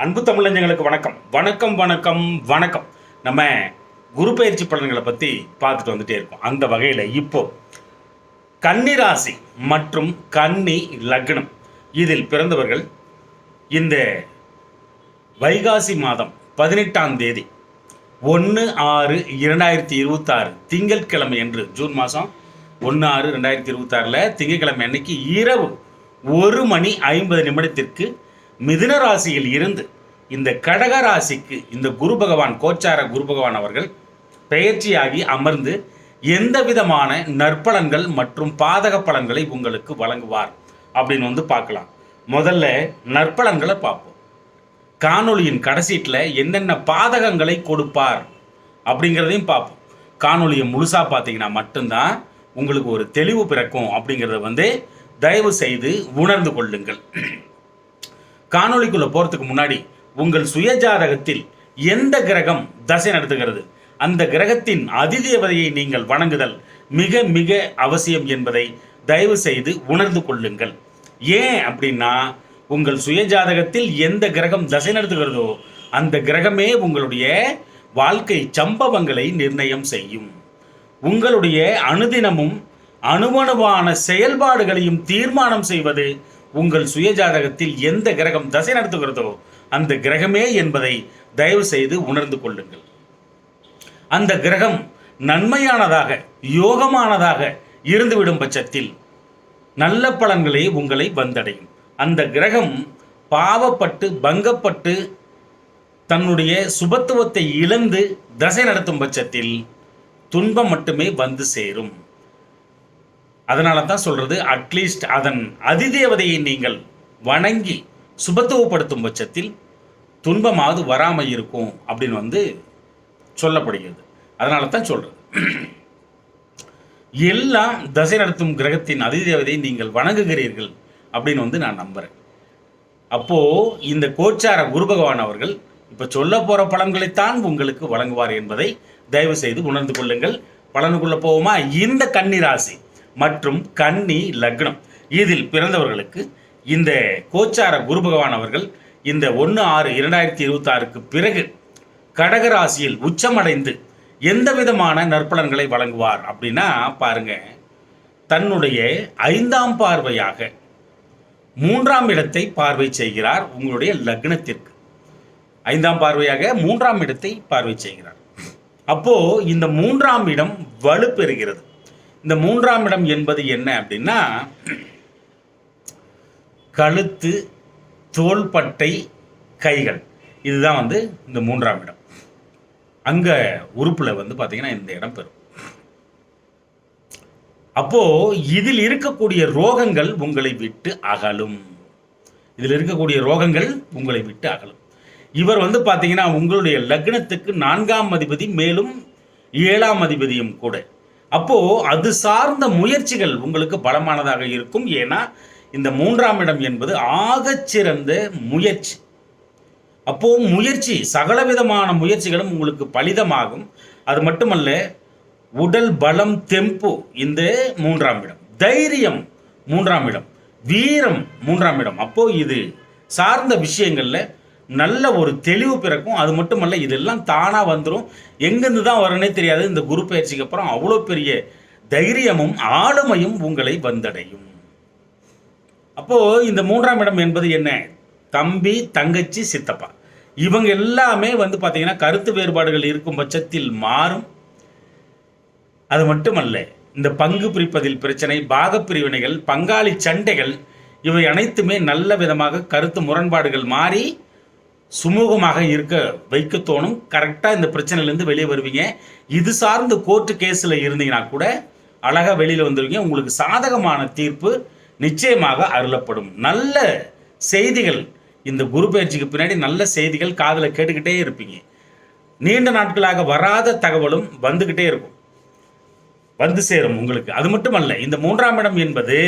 அன்பு தமிழஞ்சங்களுக்கு வணக்கம் வணக்கம் வணக்கம் வணக்கம். நம்ம குரு பயிற்சி பலன்களை பற்றி பார்த்துட்டு வந்துட்டே இருக்கோம். அந்த வகையில் இப்போ கன்னி ராசி மற்றும் கன்னி லக்னம் இதில் பிறந்தவர்கள் இந்த வைகாசி மாதம் 18ஆம் தேதி 1/6/2026 திங்கட்கிழமை என்று ஜூன் மாதம் 1/6/2026 திங்கட்கிழமை அன்னைக்கு இரவு 1:50 மிதுன ராசியில் இருந்து இந்த கடக ராசிக்கு இந்த குரு பகவான் கோச்சார குரு பகவான் அவர்கள் பெயர்ச்சியாகி அமர்ந்து எந்த விதமான நற்பலன்கள் மற்றும் பாதக பலன்களை உங்களுக்கு வழங்குவார் அப்படின்னு பார்க்கலாம். முதல்ல நற்பலன்களை பார்ப்போம். காணொளியின் கடைசீட்டில் என்னென்ன பாதகங்களை கொடுப்பார் அப்படிங்கிறதையும் பார்ப்போம். காணொலியை முழுசாக பார்த்தீங்கன்னா மட்டும்தான் உங்களுக்கு ஒரு தெளிவு பிறக்கும் அப்படிங்கிறத தயவு செய்து உணர்ந்து கொள்ளுங்கள். காணொளிக்குள்ள போறதுக்கு முன்னாடி உங்கள் சுயஜாதகத்தில் எந்த கிரகம் தசை நடத்துகிறது, அந்த கிரகத்தின் அதிதேவதையை நீங்கள் வணங்குதல் மிக மிக அவசியம் என்பதை தயவு செய்து உணர்ந்து கொள்ளுங்கள். ஏன் அப்படின்னா, உங்கள் சுயஜாதகத்தில் எந்த கிரகம் தசை நடத்துகிறதோ அந்த கிரகமே உங்களுடைய வாழ்க்கை சம்பவங்களை நிர்ணயம் செய்யும். உங்களுடைய அனுதினமும் அணுவணுவான செயல்பாடுகளையும் தீர்மானம் செய்வது உங்கள் சுயஜாதகத்தில் எந்த கிரகம் தசை நடத்துகிறதோ அந்த கிரகமே என்பதை தயவு செய்து உணர்ந்து கொள்ளுங்கள். அந்த கிரகம் நன்மையானதாக யோகமானதாக இருந்துவிடும் பட்சத்தில் நல்ல பலன்களே உங்களை வந்தடையும். அந்த கிரகம் பாவப்பட்டு பங்கப்பட்டு தன்னுடைய சுபத்துவத்தை இழந்து தசை நடத்தும் பட்சத்தில் துன்பம் மட்டுமே வந்து சேரும். அதனால தான் சொல்றது, அட்லீஸ்ட் அதன் அதிதேவதையை நீங்கள் வணங்கி சுபத்துவப்படுத்தும் பட்சத்தில் துன்பமாவது வராமல் இருக்கும் அப்படின்னு சொல்லப்படுகிறது. அதனால தான் சொல்றது, எல்லாம் தசை நடத்தும் கிரகத்தின் அதிதேவதையை நீங்கள் வணங்குகிறீர்கள் அப்படின்னு நான் நம்புறேன். அப்போ இந்த கோச்சார குரு பகவான் அவர்கள் இப்ப சொல்ல போற பலன்களைத்தான் உங்களுக்கு வழங்குவார் என்பதை தயவு செய்து உணர்ந்து கொள்ளுங்கள். பலனுக்குள்ள போவோமா? இந்த கன்னி ராசி மற்றும் கன்னி லக்னம் இதில் பிறந்தவர்களுக்கு இந்த கோச்சார குரு பகவான் அவர்கள் இந்த 1/6/2026 பிறகு கடகராசியில் உச்சமடைந்து எந்த விதமான நற்பலன்களை வழங்குவார் அப்படின்னா பாருங்க, தன்னுடைய 5ஆம் பார்வையாக 3ஆம் இடத்தை பார்வை செய்கிறார். உங்களுடைய லக்னத்திற்கு 5ஆம் பார்வையாக 3ஆம் இடத்தை பார்வை செய்கிறார். அப்போ இந்த 3ஆம் இடம் வலுப்பெறுகிறது. இந்த 3ஆம் இடம் என்பது என்ன அப்படின்னா, கழுத்து, தோள்பட்டை, கைகள், இதுதான் இந்த 3ஆம் இடம். அங்க உறுப்புல பார்த்தீங்கன்னா இந்த இடம் பெறும். அப்போ இதில் இருக்கக்கூடிய ரோகங்கள் உங்களை விட்டு அகலும். இதில் இருக்கக்கூடிய ரோகங்கள் உங்களை விட்டு அகலும். இவர் பார்த்தீங்கன்னா உங்களுடைய லக்னத்துக்கு 4ஆம் அதிபதி, மேலும் 7ஆம் அதிபதியும் கூட. அப்போ அது சார்ந்த முயற்சிகள் உங்களுக்கு பலமானதாக இருக்கும். ஏன்னா இந்த 3ஆம் இடம் என்பது ஆகச்சிறந்த முயற்சி. அப்போ முயற்சி, சகலவிதமான முயற்சிகளும் உங்களுக்கு பலிதமாகும். அது மட்டுமல்ல, உடல் பலம், தெம்பு இந்த 3ஆம் இடம், தைரியம் 3ஆம் இடம், வீரம் 3ஆம் இடம். அப்போ இது சார்ந்த விஷயங்கள்ல நல்ல ஒரு தெளிவு பிறக்கும். அது மட்டுமல்ல, இதெல்லாம் தானா வந்துடும். எங்கிருந்து தான் வரனே தெரியாது. இந்த குரு பயிற்சிக்கு அப்புறம் அவ்வளோ பெரிய தைரியமும் ஆளுமையும் உங்களை வந்தடையும். அப்போ இந்த 3ஆம் இடம் என்பது என்ன? தம்பி, தங்கச்சி, சித்தப்பா, இவங்க எல்லாமே பார்த்தீங்கன்னா கருத்து வேறுபாடுகள் இருக்கும் பட்சத்தில் மாறும். அது மட்டுமல்ல, இந்த பங்கு பிரிப்பதில் பிரச்சனை, பாகப்பிரிவினைகள், பங்காளி சண்டைகள், இவை அனைத்துமே நல்ல விதமாக கருத்து முரண்பாடுகள் மாறி சுமூகமாக இருக்க வைக்க தோணும். கரெக்டாக இந்த பிரச்சனையிலேருந்து வெளியே வருவீங்க. இது சார்ந்து கோர்ட்டு கேஸில் இருந்தீங்கன்னா கூட அழகாக வெளியில் வந்துடுவீங்க. உங்களுக்கு சாதகமான தீர்ப்பு நிச்சயமாக அருளப்படும். நல்ல செய்திகள், இந்த குரு பயிற்சிக்கு பின்னாடி நல்ல செய்திகள் காதில் கேட்டுக்கிட்டே இருப்பீங்க. நீண்ட நாட்களாக வராத தகவலும் வந்துக்கிட்டே இருக்கும், வந்து சேரும் உங்களுக்கு. அது மட்டுமல்ல, இந்த 3ஆம் இடம் என்பது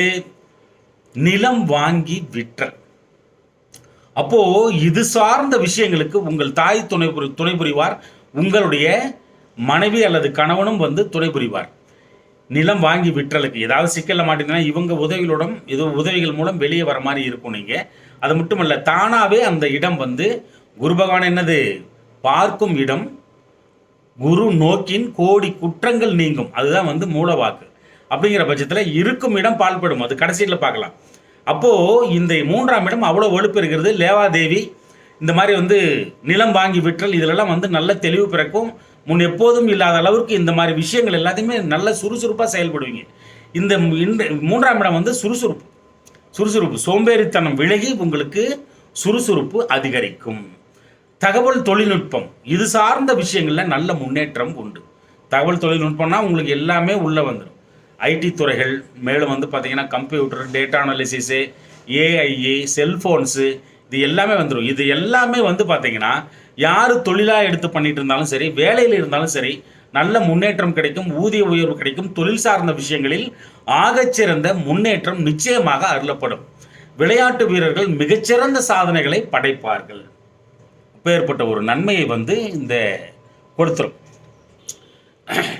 நிலம் வாங்கி விற்றல். அப்போ இது சார்ந்த விஷயங்களுக்கு உங்கள் தாய் துணை புரிவார். உங்களுடைய மனைவி அல்லது கணவனும் துணை புரிவார். நிலம் வாங்கி விற்றலுக்கு ஏதாவது சிக்கல மாட்டீங்கன்னா இவங்க உதவிகள் மூலம் வெளியே வர மாதிரி இருக்கும். நீங்கள் அது மட்டுமல்ல, தானாகவே அந்த இடம் குரு பகவான் என்னது? பார்க்கும் இடம் குரு நோக்கின் கோடி குற்றங்கள் நீங்கும். அதுதான் வந்து மூல வாக்கு. அப்படிங்கிற பட்சத்தில் இருக்கும் இடம் பால்படும். அது கடைசியில் பார்க்கலாம். அப்போது இந்த 3ஆம் இடம் அவ்வளோ வலுப்பு இருக்கிறது. லேவாதேவி இந்த மாதிரி வந்து நிலம் வாங்கி விற்றல் இதிலெல்லாம் வந்து நல்ல தெளிவு பிறக்கும். முன் எப்போதும் இல்லாத அளவுக்கு இந்த மாதிரி விஷயங்கள் எல்லாத்தையுமே நல்ல சுறுசுறுப்பாக செயல்படுவீங்க. இந்த 3ஆம் இடம் வந்து சுறுசுறுப்பு சோம்பேறித்தனம் விலகி உங்களுக்கு சுறுசுறுப்பு அதிகரிக்கும். தகவல் தொழில்நுட்பம் இது சார்ந்த விஷயங்களில் நல்ல முன்னேற்றம் உண்டு. தகவல் தொழில்நுட்பம்னா உங்களுக்கு எல்லாமே உள்ளே வந்துடும். ஐடி துறைகள், மேலும் வந்து பார்த்தீங்கன்னா computer, data analysis, AIA, cell phones இது எல்லாமே வந்துடும். இது எல்லாமே வந்து பார்த்தீங்கன்னா யார் தொழிலாக எடுத்து பண்ணிட்டு இருந்தாலும் சரி, வேலையில் இருந்தாலும் சரி, நல்ல முன்னேற்றம் கிடைக்கும், ஊதிய உயர்வு கிடைக்கும். தொழில் சார்ந்த விஷயங்களில் ஆகச்சிறந்த முன்னேற்றம் நிச்சயமாக அருளப்படும். விளையாட்டு வீரர்கள் மிகச்சிறந்த சாதனைகளை படைப்பார்கள். அப்பேற்பட்ட ஒரு நன்மையை வந்து இந்த கொடுத்துரும்.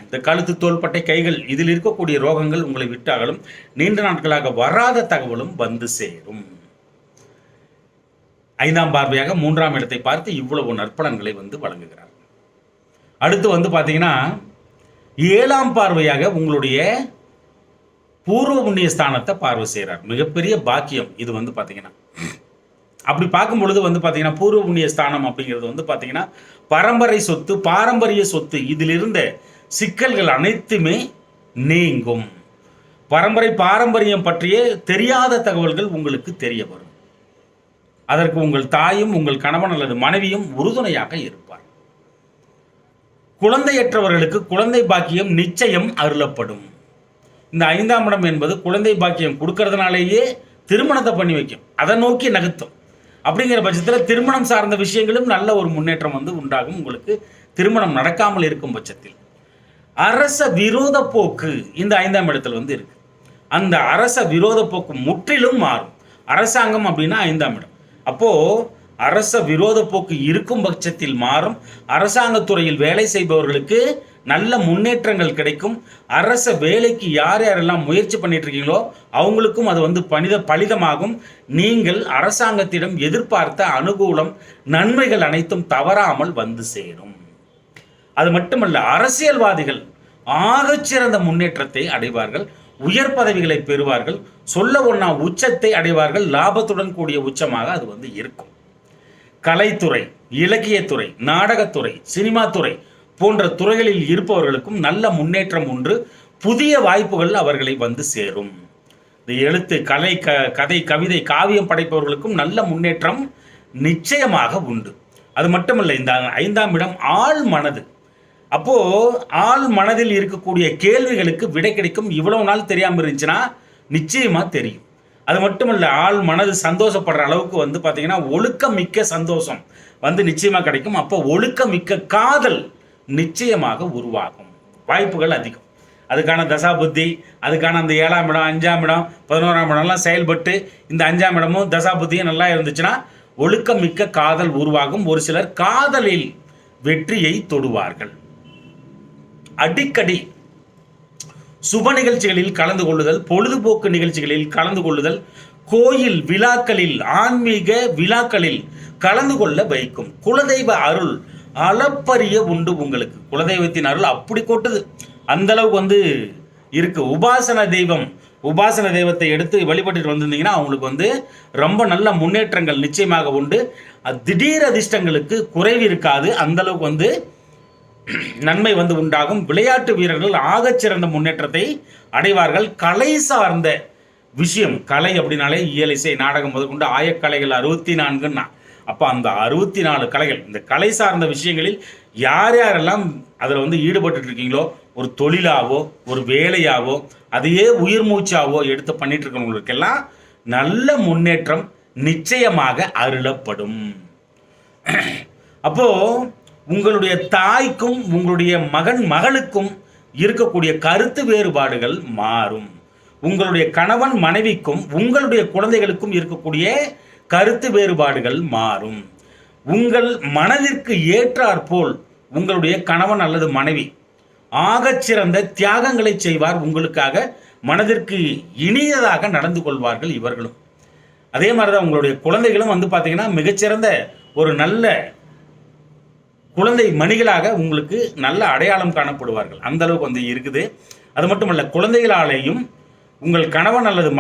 இந்த கழுத்து, தோள்பட்டை, கைகள் இதில் இருக்கக்கூடிய ரோகங்கள் உங்களை விட்டு அகலும். நீண்ட நாட்களாக வராத தகவலும் வந்து சேரும். 5ஆம் பார்வையாக 3ஆம் இடத்தை பார்த்து இவ்வளவு நற்பலன்களை வந்து வழங்குகிறார். அடுத்து வந்து பார்த்தீங்கன்னா 7ஆம் பார்வையாக உங்களுடைய பூர்வ புண்ணிய ஸ்தானத்தை பார்வை செய்கிறார். மிகப்பெரிய பாக்கியம் இது வந்து பார்த்தீங்கன்னா. அப்படி பார்க்கும் பொழுது வந்து பார்த்தீங்கன்னா பூர்வ புண்ணிய ஸ்தானம் அப்படிங்கிறது வந்து பார்த்தீங்கன்னா பரம்பரை சொத்து, பாரம்பரிய சொத்து இதில் இருந்த சிக்கல்கள் அனைத்துமே நீங்கும். பாரம்பரியம் பற்றிய தெரியாத தகவல்கள் உங்களுக்கு தெரிய வரும். அதற்கு உங்கள் தாயும் உங்கள் கணவன் அல்லது மனைவியும் உறுதுணையாக இருப்பார். குழந்தையற்றவர்களுக்கு குழந்தை பாக்கியம் நிச்சயம் அருளப்படும். இந்த 5ஆம் இடம் என்பது குழந்தை பாக்கியம் கொடுக்கறதுனாலேயே திருமணத்தை பண்ணி வைக்கும், அதை நோக்கி நகர்த்தும். அப்படிங்கிற பட்சத்தில் திருமணம் சார்ந்த விஷயங்களும் நல்ல ஒரு முன்னேற்றம் வந்து உண்டாகும். உங்களுக்கு திருமணம் நடக்காமல் இருக்கும் பட்சத்தில் அரச விரோத போக்கு இந்த 5ஆம் இடத்துல வந்து இருக்கு. அந்த அரச விரோத போக்கு முற்றிலும் மாறும். அரசாங்கம் அப்படின்னா 5ஆம் இடம். அப்போ அரச விரோத போக்கு இருக்கும் பட்சத்தில் மாறும். அரசாங்கத்துறையில் வேலை செய்பவர்களுக்கு நல்ல முன்னேற்றங்கள் கிடைக்கும். அரச வேலைக்கு யார் யாரெல்லாம் முயற்சி பண்ணிட்டு இருக்கீங்களோ அவங்களுக்கும் அது வந்து பலிதமாகும். நீங்கள் அரசாங்கத்திடம் எதிர்பார்த்த அனுகூலம், நன்மைகள் அனைத்தும் தவறாமல் வந்து சேரும். அது மட்டுமல்ல, அரசியல்வாதிகள் ஆகச்சிறந்த முன்னேற்றத்தை அடைவார்கள். உயர் பதவிகளை பெறுவார்கள். சொல்ல ஒண்ணா உச்சத்தை அடைவார்கள். லாபத்துடன் கூடிய உச்சமாக அது வந்து இருக்கும். கலைத்துறை, இலக்கியத்துறை, நாடகத்துறை, சினிமா துறை போன்ற துறைகளில் இருப்பவர்களுக்கும் நல்ல முன்னேற்றம் உண்டு. புதிய வாய்ப்புகள் அவர்களை வந்து சேரும். இந்த எழுத்து, கதை, கவிதை, காவியம் படைப்பவர்களுக்கும் நல்ல முன்னேற்றம் நிச்சயமாக உண்டு. அது மட்டுமல்ல, இந்த 5ஆம் இடம் ஆள் மனது. அப்போ ஆள் மனதில் இருக்கக்கூடிய கேள்விகளுக்கு விடை கிடைக்கும். இவ்வளவு நாள் தெரியாமல் இருந்துச்சுன்னா நிச்சயமா தெரியும். அது மட்டுமல்ல, ஆள் மனது சந்தோஷப்படுற அளவுக்கு வந்து பார்த்தீங்கன்னா ஒழுக்கமிக்க சந்தோஷம் வந்து நிச்சயமா கிடைக்கும். அப்போ ஒழுக்கமிக்க காதல் நிச்சயமாக உருவாகும். வாய்ப்புகள் அதிகம். அதுக்கான தசா புத்தி, அதுக்கான அந்த 7ஆம் இடம், 5ஆம் இடம், 11ஆம் இடம்லாம் செயல்பட்டு இந்த 5ஆம் இடமும் தசா புத்தியும் நல்லா இருந்துச்சுன்னா ஒழுக்கமிக்க காதல் உருவாகும். ஒரு சிலர் காதலில் வெற்றியை தொடுவார்கள். அடிக்கடி சுப நிகழ்ச்சிகளில் கலந்து கொள்ளுதல், பொழுதுபோக்கு நிகழ்ச்சிகளில் கலந்து கொள்ளுதல், கோயில் விழாக்களில், ஆன்மீக விழாக்களில் கலந்து கொள்ள வைக்கும். குலதெய்வ அருள் அளப்பரிய உண்டு. உங்களுக்கு குலதெய்வத்தின் அருள் அப்படி கொட்டுது, அந்த அளவுக்கு வந்து இருக்கு. உபாசன தெய்வத்தை எடுத்து வழிபட்டு வந்திருந்தீங்கன்னா அவங்களுக்கு வந்து ரொம்ப நல்ல முன்னேற்றங்கள் நிச்சயமாக உண்டு. திடீர் அதிர்ஷ்டங்களுக்கு குறைவு இருக்காது. அந்த அளவுக்கு வந்து நன்மை வந்து உண்டாகும். விளையாட்டு வீரர்கள் ஆகச்சிறந்த முன்னேற்றத்தை அடைவார்கள். கலை சார்ந்த விஷயம், கலை அப்படின்னாலே இயல், இசை, நாடகம் முதற்கொண்டு ஆயக்கலைகள் 64ன்னா அப்போ அந்த 64 கலைகள், இந்த கலை சார்ந்த விஷயங்களில் யார் யாரெல்லாம் அதில் வந்து ஈடுபட்டு இருக்கீங்களோ, ஒரு தொழிலாவோ ஒரு வேலையாவோ அதையே உயிர் மூச்சாவோ எடுத்து பண்ணிட்டு இருக்கிறவங்களுக்கெல்லாம் நல்ல முன்னேற்றம் நிச்சயமாக அருளப்படும். அப்போ உங்களுடைய தாய்க்கும் உங்களுடைய மகளுக்கும் இருக்கக்கூடிய கருத்து வேறுபாடுகள் மாறும். உங்களுடைய கணவன் மனைவிக்கும் உங்களுடைய குழந்தைகளுக்கும் இருக்கக்கூடிய கருத்து வேறுபாடுகள் மாறும். உங்கள் மனதிற்கு ஏற்றாற்போல் உங்களுடைய கணவன் அல்லது மனைவி ஆகச்சிறந்த தியாகங்களை செய்வார். உங்களுக்காக மனதிற்கு இனியதாக நடந்து கொள்வார்கள் இவர்களும். அதே மாதிரி தான் உங்களுடைய குழந்தைகளும் வந்து பார்த்தீங்கன்னா மிகச்சிறந்த ஒரு நல்ல குழந்தை மணிகளாக உங்களுக்கு நல்ல அடையாளம் காணப்படுவார்கள். அந்த அளவுக்கு வந்து இருக்குது. அது மட்டுமல்ல, குழந்தைகளாலேயும் உங்கள் கணவன் அல்லது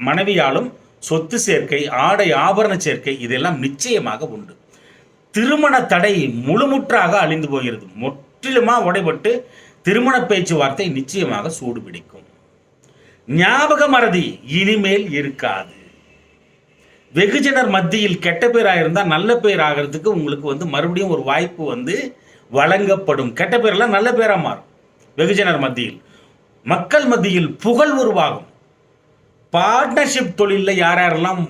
மனைவியாலும் சொத்து சேர்க்கை, ஆடை ஆபரண சேர்க்கை இதெல்லாம் நிச்சயமாக உண்டு. திருமண தடை முழுமுற்றாக அழிந்து போகிறது. முற்றிலுமாக உடைபட்டு திருமண பேச்சுவார்த்தை நிச்சயமாக சூடு பிடிக்கும். ஞாபக மறதி இனிமேல் இருக்காது. வெகுஜனர் மத்தியில் கெட்ட பேராக இருந்தால் நல்ல பேர் ஆகிறதுக்கு உங்களுக்கு வந்து மறுபடியும் ஒரு வாய்ப்பு வந்து வழங்கப்படும். கெட்ட பேரெல்லாம் நல்ல பேராக மாறும். வெகுஜனர் மத்தியில், மக்கள் மத்தியில் புகழ் உருவாகும். பார்ட்னர்ஷிப் தொழிலில் யாரெல்லாம்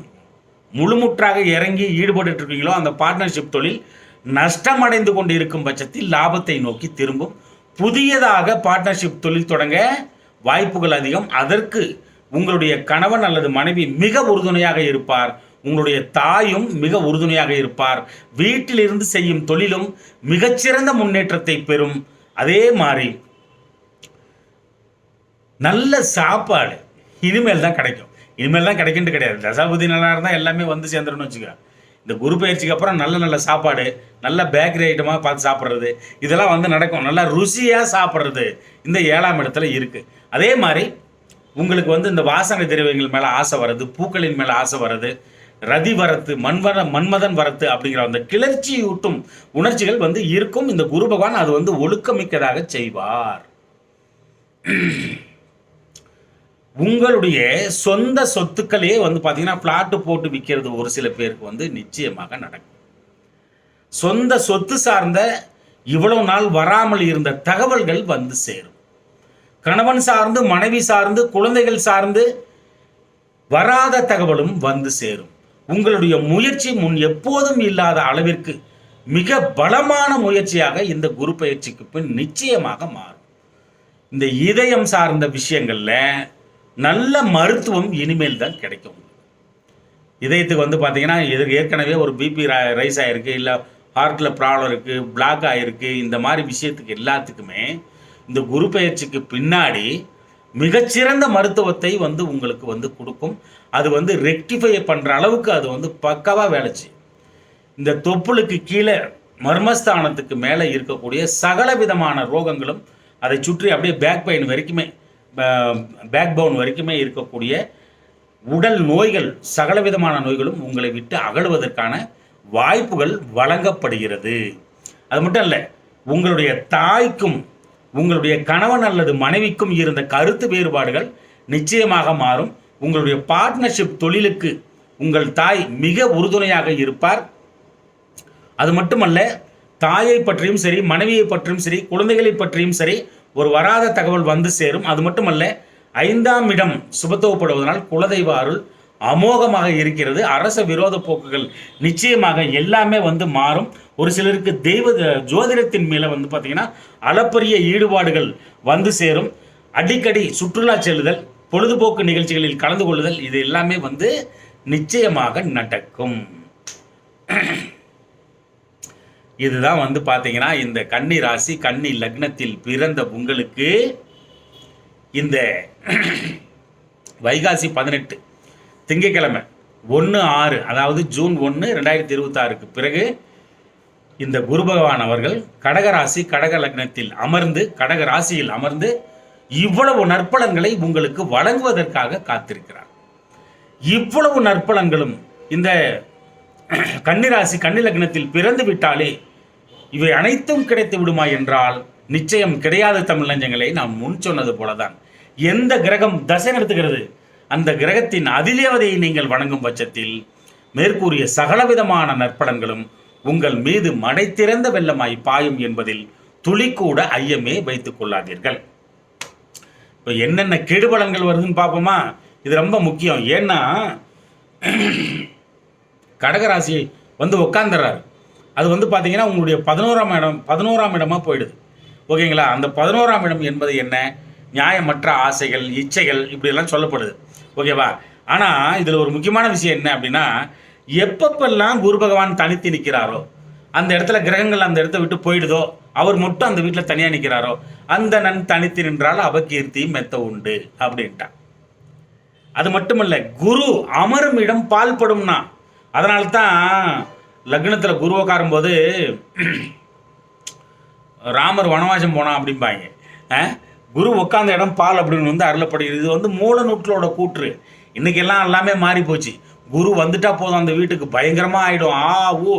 முழுமுற்றாக இறங்கி ஈடுபட்டு இருக்கீங்களோ அந்த பார்ட்னர்ஷிப் தொழில் நஷ்டம் அடைந்து கொண்டு இருக்கும் பட்சத்தில் லாபத்தை நோக்கி திரும்பும். புதியதாக பார்ட்னர்ஷிப் தொழில் தொடங்க வாய்ப்புகள் அதிகம். அதற்கு உங்களுடைய கணவன் அல்லது மனைவி மிக உறுதுணையாக இருப்பார். உங்களுடைய தாயும் மிக உறுதுணையாக இருப்பார். வீட்டிலிருந்து செய்யும் தொழிலும் மிகச்சிறந்த முன்னேற்றத்தை பெறும். அதே மாதிரி நல்ல சாப்பாடு இனிமேல் தான் கிடைக்கும். இனிமேல் தான் கிடைக்குன்னு கிடையாது. தசாபதி நல்லா இருந்தால் எல்லாமே வந்து சேர்ந்துருன்னு வச்சுக்க. இந்த குரு பயிற்சிக்கு அப்புறம் நல்ல நல்ல சாப்பாடு, நல்ல பேக்கரி ஐட்டமாக பார்த்து சாப்பிட்றது, இதெல்லாம் வந்து நடக்கும். நல்லா ருசியாக சாப்பிட்றது இந்த 7ஆம் இடத்துல இருக்குது. அதே மாதிரி உங்களுக்கு வந்து இந்த வாசனை திரவியங்கள் மேலே ஆசை வர்றது, பூக்களின் மேலே ஆசை வர்றது, ரதி வரத்து, மன்மதன் வரத்து அப்படிங்கிற அந்த கிளர்ச்சியூட்டும் உணர்ச்சிகள் வந்து இருக்கும். இந்த குரு பகவான் அது வந்து ஒழுக்கமிக்கதாக செய்வார். உங்களுடைய சொந்த சொத்துக்களே வந்து பார்த்தீங்கன்னா பிளாட்டு போட்டு விற்கிறது ஒரு சில பேருக்கு வந்து நிச்சயமாக நடக்கும். சொந்த சொத்து சார்ந்த இவ்வளவு நாள் வராமல் இருந்த தகவல்கள் வந்து சேரும். கணவன் சார்ந்து, மனைவி சார்ந்து, குழந்தைகள் சார்ந்து வராத தகவலும் வந்து சேரும். உங்களுடைய முயற்சி முன் எப்போதும் இல்லாத அளவிற்கு மிக பலமான முயற்சியாக இந்த குரு பயிற்சிக்கு பின் நிச்சயமாக மாறும். இந்த இதயம் சார்ந்த விஷயங்கள்ல நல்ல மருத்துவம் இனிமேல் தான் கிடைக்கும். இதயத்துக்கு வந்து பார்த்தீங்கன்னா ஏற்கனவே ஒரு பிபி ரைஸ் ஆகிருக்கு, இல்லை ஹார்ட்டில் ப்ராப்ளம் இருக்குது, பிளாக் ஆகிருக்கு, இந்த மாதிரி விஷயத்துக்கு எல்லாத்துக்குமே இந்த குரு பயிற்சிக்கு பின்னாடி மிகச்சிறந்த மருத்துவத்தை வந்து உங்களுக்கு வந்து கொடுக்கும். அது வந்து ரெக்டிஃபை பண்ணுற அளவுக்கு அது வந்து பக்காவாக வேலை செய்யும். இந்த தொப்புளுக்கு கீழே மர்மஸ்தானத்துக்கு மேலே இருக்கக்கூடிய சகல விதமான ரோகங்களும் அதை சுற்றி அப்படியே பேக் பெயின் வரைக்குமே, பேக் பவுன் வரைக்குமே இருக்கக்கூடிய உடல் நோய்கள், சகலவிதமான நோய்களும் உங்களை விட்டு அகழுவதற்கான வாய்ப்புகள் வழங்கப்படுகிறது. அது மட்டும் இல்லை, உங்களுடைய தாய்க்கும் உங்களுடைய கணவன் அல்லது மனைவிக்கும் இருந்த கருத்து வேறுபாடுகள் நிச்சயமாக மாறும். உங்களுடைய பார்ட்னர்ஷிப் தொழிலுக்கு உங்கள் தாய் மிக உறுதுணையாக இருப்பார். அது மட்டுமல்ல, தாயை பற்றியும் சரி, மனைவியை பற்றியும் சரி, குழந்தைகளை பற்றியும் சரி ஒரு வராத தகவல் வந்து சேரும். அது மட்டுமல்ல, 5ஆம் இடம் சுபத்துவப்படுவதனால் குலதெய்வ அருள் அமோகமாக இருக்கிறது. அரச விரோத போக்குகள் நிச்சயமாக எல்லாமே வந்து மாறும். ஒரு சிலருக்கு தெய்வ ஜோதிடத்தின் மேலே வந்து பார்த்தீங்கன்னா அளப்பரிய ஈடுபாடுகள் வந்து சேரும். அடிக்கடி சுற்றுலா செல்லுதல், பொழுதுபோக்கு நிகழ்ச்சிகளில் கலந்து கொள்ளுதல், இது எல்லாமே வந்து நிச்சயமாக நடக்கும். இதுதான் வந்து பார்த்தீங்கன்னா இந்த கன்னி ராசி, கன்னி லக்னத்தில் பிறந்த உங்களுக்கு இந்த வைகாசி 18 திங்கட்கிழமை 1/6, அதாவது ஜூன் 1, 2026க்கு பிறகு இந்த குரு பகவான் அவர்கள் கடகராசி, கடக லக்னத்தில் அமர்ந்து, கடக ராசியில் அமர்ந்து இவ்வளவு நற்பலன்களை உங்களுக்கு வழங்குவதற்காக காத்திருக்கிறார். இவ்வளவு நற்பலன்களும் இந்த கன்னிராசி, கன்னி லக்னத்தில் பிறந்து விட்டாலே இவை அனைத்தும் கிடைத்து விடுமா என்றால் நிச்சயம் கிடையாது. தமிழ் நெஞ்சங்களை நாம் முன் சொன்னது போலதான். எந்த கிரகம் தசை நடத்துகிறது, அந்த கிரகத்தின் அதிதேவதையை நீங்கள் வணங்கும் பட்சத்தில் மேற்கூறிய சகலவிதமான நற்பலன்களும் உங்கள் மீது மடை திறந்த வெள்ளமாய் பாயும் என்பதில் துளிக்கூட ஐயமே வைத்துக் கொள்ளாதீர்கள். இப்போ என்னென்ன கெடுபலன்கள் வருதுன்னு பார்ப்போமா? இது ரொம்ப முக்கியம். ஏன்னா கடகராசி வந்து உட்காந்துறாரு. அது வந்து பார்த்தீங்கன்னா உங்களுடைய 11ஆம் இடமாக போயிடுது. ஓகேங்களா? அந்த 11ஆம் இடம் என்பது என்ன? நியாயமற்ற ஆசைகள், இச்சைகள், இப்படியெல்லாம் சொல்லப்படுது. ஓகேவா? ஆனால் இதில் ஒரு முக்கியமான விஷயம் என்ன அப்படின்னா, எப்பப்பெல்லாம் குரு பகவான் தனித்து நிற்கிறாரோ, அந்த இடத்துல கிரகங்கள் அந்த இடத்த விட்டு போயிடுதோ, அவர் மட்டும் அந்த வீட்டில் தனியாக நிற்கிறாரோ, அந்த நன் தனித்து நின்றால் அபகீர்த்தி மெத்த உண்டு அப்படின்ட்டான். அது மட்டுமல்ல, குரு அமரும் இடம் பால்படும்னா, அதனால்தான் லக்னத்தில் குரு உட்காரும் போது ராமர் வனவாசம் போனான் அப்படிம்பாங்க. குரு உட்காந்த இடம் பால் அப்படின்னு வந்து அருளப்படுகிறது. இது வந்து மூல நூற்றோட கூற்று. இன்றைக்கெல்லாம் எல்லாமே மாறி போச்சு. குரு வந்துட்டா போதும் அந்த வீட்டுக்கு பயங்கரமாக ஆகிடும். ஊ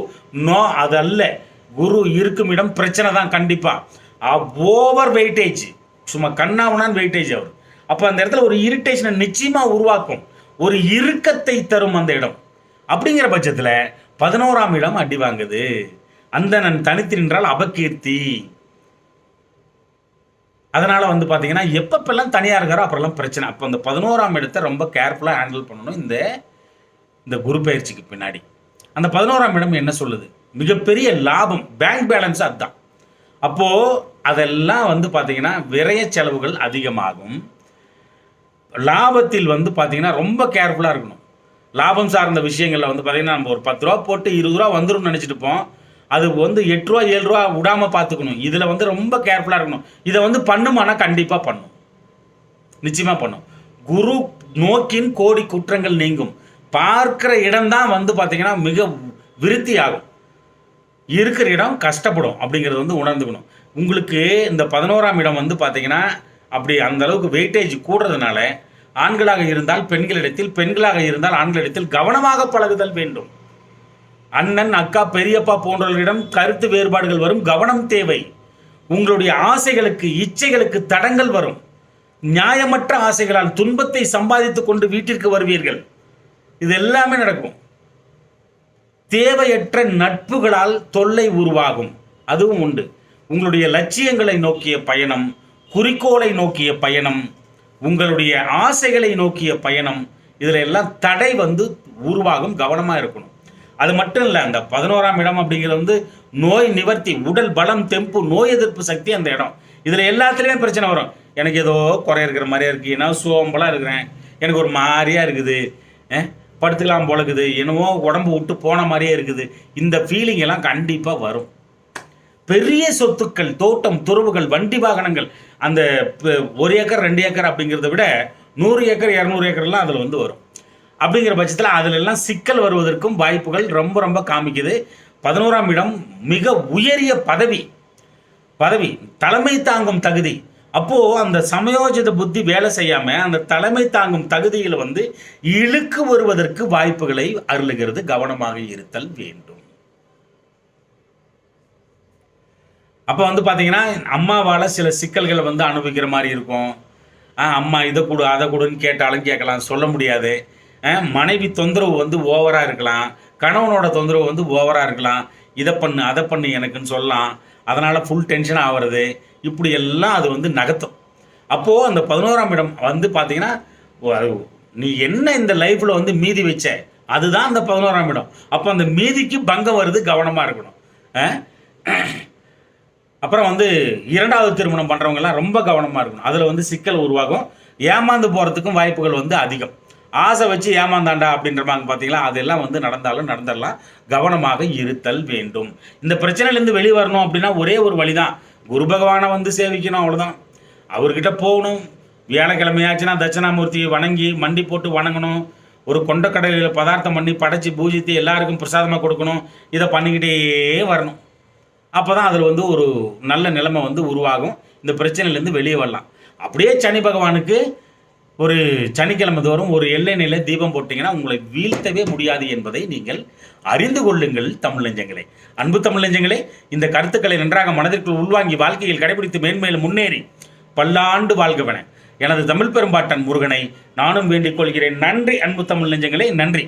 நோ, அது அல்ல. குரு இருக்கும் இடம் பிரச்சனை தான் கண்டிப்பாக. ஓவர் வெயிட்டேஜ், சும்மா கண்ணாவுனான் வெயிட்டேஜ் அவர். அப்போ அந்த இடத்துல ஒரு இரிட்டேஷனை நிச்சயமாக உருவாக்கும், ஒரு இறுக்கத்தை தரும் அந்த இடம். அப்படிங்கிற பட்சத்தில் 11ஆம் இடம் அடி வாங்குது. அந்த நான் தனித்து நின்றால் அபகீர்த்தி. அதனால் வந்து பார்த்தீங்கன்னா எப்பப்பெல்லாம் தனியாக இருக்காரோ அப்புறம்லாம் பிரச்சனை. அப்போ அந்த 11ஆம் இடத்தை ரொம்ப கேர்ஃபுல்லாக ஹேண்டில் பண்ணணும் இந்த குரு பயிற்சிக்கு பின்னாடி. அந்த 11ஆம் இடம் என்ன சொல்லுது? மிகப்பெரிய லாபம், பேங்க் பேலன்ஸ் அதுதான். அப்போது அதெல்லாம் வந்து பார்த்தீங்கன்னா விரய செலவுகள் அதிகமாகும். லாபத்தில் வந்து பார்த்தீங்கன்னா ரொம்ப கேர்ஃபுல்லாக இருக்கணும். லாபம் சார்ந்த விஷயங்களில் வந்து பார்த்தீங்கன்னா நம்ம ஒரு 10 ரூபா போட்டு 20 ரூபா வந்துடும் நினச்சிட்டு இருப்போம். அது வந்து 8 ரூபா 7 ரூபா விடாமல் பார்த்துக்கணும். இதில் வந்து ரொம்ப கேர்ஃபுல்லாக இருக்கணும். இதை வந்து பண்ணுமானா கண்டிப்பாக பண்ணும், நிச்சயமாக பண்ணும். குரு நோக்கின் கோடி குற்றங்கள் நீங்கும். பார்க்குற இடம்தான் வந்து பார்த்தீங்கன்னா மிக விருத்தி ஆகும், இருக்கிற இடம் கஷ்டப்படும். அப்படிங்கிறது வந்து உணர்ந்துக்கணும். உங்களுக்கு இந்த 11ஆம் இடம் வந்து பார்த்தீங்கன்னா அப்படி அந்த அளவுக்கு வெயிட்டேஜ் கூடுறதுனால ஆண்களாக இருந்தால் பெண்களிடத்தில், பெண்களாக இருந்தால் ஆண்களிடத்தில் கவனமாக பழகுதல் வேண்டும். அண்ணன், அக்கா, பெரியப்பா போன்றவர்களிடம் கருத்து வேறுபாடுகள் வரும், கவனம் தேவை. உங்களுடைய ஆசைகளுக்கு, இச்சைகளுக்கு தடங்கள் வரும். நியாயமற்ற ஆசைகளால் துன்பத்தை சம்பாதித்து கொண்டு வீட்டிற்கு வருவீர்கள். இது எல்லாமே நடக்கும். தேவையற்ற நட்புகளால் தொல்லை உருவாகும், அதுவும் உண்டு. உங்களுடைய லட்சியங்களை நோக்கிய பயணம், குறிக்கோளை நோக்கிய பயணம், உங்களுடைய ஆசைகளை நோக்கிய பயணம், இதில் எல்லாம் தடை வந்து உருவாகும். கவனமாக இருக்கணும். அது மட்டும் இல்லை, அந்த 11ஆம் இடம் அப்படிங்கிறது வந்து நோய் நிவர்த்தி, உடல் பலம், தெம்பு, நோய் எதிர்ப்பு சக்தி அந்த இடம். இதில் எல்லாத்துலேயுமே பிரச்சனை வரும். எனக்கு ஏதோ குறை இருக்கிற மாதிரியா இருக்குது, ஏன்னா சோம்பலாக இருக்கிறேன், எனக்கு ஒரு மாதிரியாக இருக்குது, படுத்துக்கலாம் போலக்குது, என்னவோ உடம்பு விட்டு போன மாதிரியே இருக்குது, இந்த ஃபீலிங் எல்லாம் கண்டிப்பாக வரும். பெரிய சொத்துக்கள், தோட்டம், துறவுகள், வண்டி வாகனங்கள், அந்த 1 ஏக்கர் 2 ஏக்கர் அப்படிங்கிறத விட 100 ஏக்கர் 200 ஏக்கர்லாம் அதில் வந்து வரும். அப்படிங்கிற பட்சத்தில் அதில் எல்லாம் சிக்கல் வருவதற்கும் வாய்ப்புகள் ரொம்ப ரொம்ப காமிக்குது. 11ஆம் இடம் மிக உயரிய பதவி, தலைமை தாங்கும் தகுதி. அப்போது அந்த சமயோஜித புத்தி வேலை செய்யாமல் அந்த தலைமை தாங்கும் தகுதியில் வந்து இழுக்கு வருவதற்கு வாய்ப்புகளை அருளுகிறது. கவனமாக இருத்தல் வேண்டும். அப்போ வந்து பார்த்தீங்கன்னா அம்மாவால் சில சிக்கல்களை வந்து அனுபவிக்கிற மாதிரி இருக்கும். அம்மா இதை கொடு அதை கொடுன்னு கேட்டாலும் கேட்கலாம், சொல்ல முடியாது. மனைவி தொந்தரவு வந்து ஓவராக இருக்கலாம், கணவனோட தொந்தரவு வந்து ஓவராக இருக்கலாம். இதை பண்ணு அதை பண்ணு எனக்குன்னு சொல்லலாம். அதனால் ஃபுல் டென்ஷன் ஆகிறது. இப்படி எல்லாம் அது வந்து நகர்த்தும். அப்போது அந்த 11ஆம் இடம் வந்து பார்த்தீங்கன்னா நீ என்ன இந்த லைஃப்பில் வந்து மீதி வச்ச, அதுதான் அந்த 11ஆம் இடம். அப்போ அந்த மீதிக்கு பங்கம் வருது, கவனமாக இருக்கணும். அப்புறம் வந்து 2வது திருமணம் பண்ணுறவங்கலாம் ரொம்ப கவனமாக இருக்கணும். அதில் வந்து சிக்கல் உருவாகும், ஏமாந்து போகிறதுக்கும் வாய்ப்புகள் வந்து அதிகம். ஆசை வச்சு ஏமாந்தாண்டா அப்படின்றமாங்க பார்த்தீங்களா, அதெல்லாம் வந்து நடந்துடலாம். கவனமாக இருத்தல் வேண்டும். இந்த பிரச்சனையிலேருந்து வெளியே வரணும் அப்படின்னா ஒரே ஒரு வழி தான், குரு பகவானை வந்து சேவிக்கணும், அவ்வளோதான். அவர்கிட்ட போகணும். வியாழக்கிழமையாச்சுன்னா தட்சிணாமூர்த்தியை வணங்கி மண்டி போட்டு வணங்கணும். ஒரு கொண்டக்கடலையில் பதார்த்தம் பண்ணி படைச்சி பூஜித்து எல்லாருக்கும் பிரசாதமாக கொடுக்கணும். இதை பண்ணிக்கிட்டே வரணும். அப்போ தான் அதில் வந்து ஒரு நல்ல நிலைமை வந்து உருவாகும். இந்த பிரச்சனையிலேருந்து வெளியே வரலாம். அப்படியே சனி பகவானுக்கு ஒரு சனிக்கிழமை தோறும் ஒரு எல்லை நிலை தீபம் போட்டிங்கன்னா உங்களை வீழ்த்தவே முடியாது என்பதை நீங்கள் அறிந்து கொள்ளுங்கள் தமிழ் நெஞ்சங்களே. அன்பு தமிழ் நெஞ்சங்களே, இந்த கருத்துக்களை நன்றாக மனதிற்குள் உள்வாங்கி வாழ்க்கையில் கடைபிடித்து மேன்மேலும் முன்னேறி பல்லாண்டு வாழ்கவன எனது தமிழ் பெரும்பாட்டன் முருகனை நானும் வேண்டிக் கொள்கிறேன். நன்றி அன்பு தமிழ் நெஞ்சங்களே, நன்றி.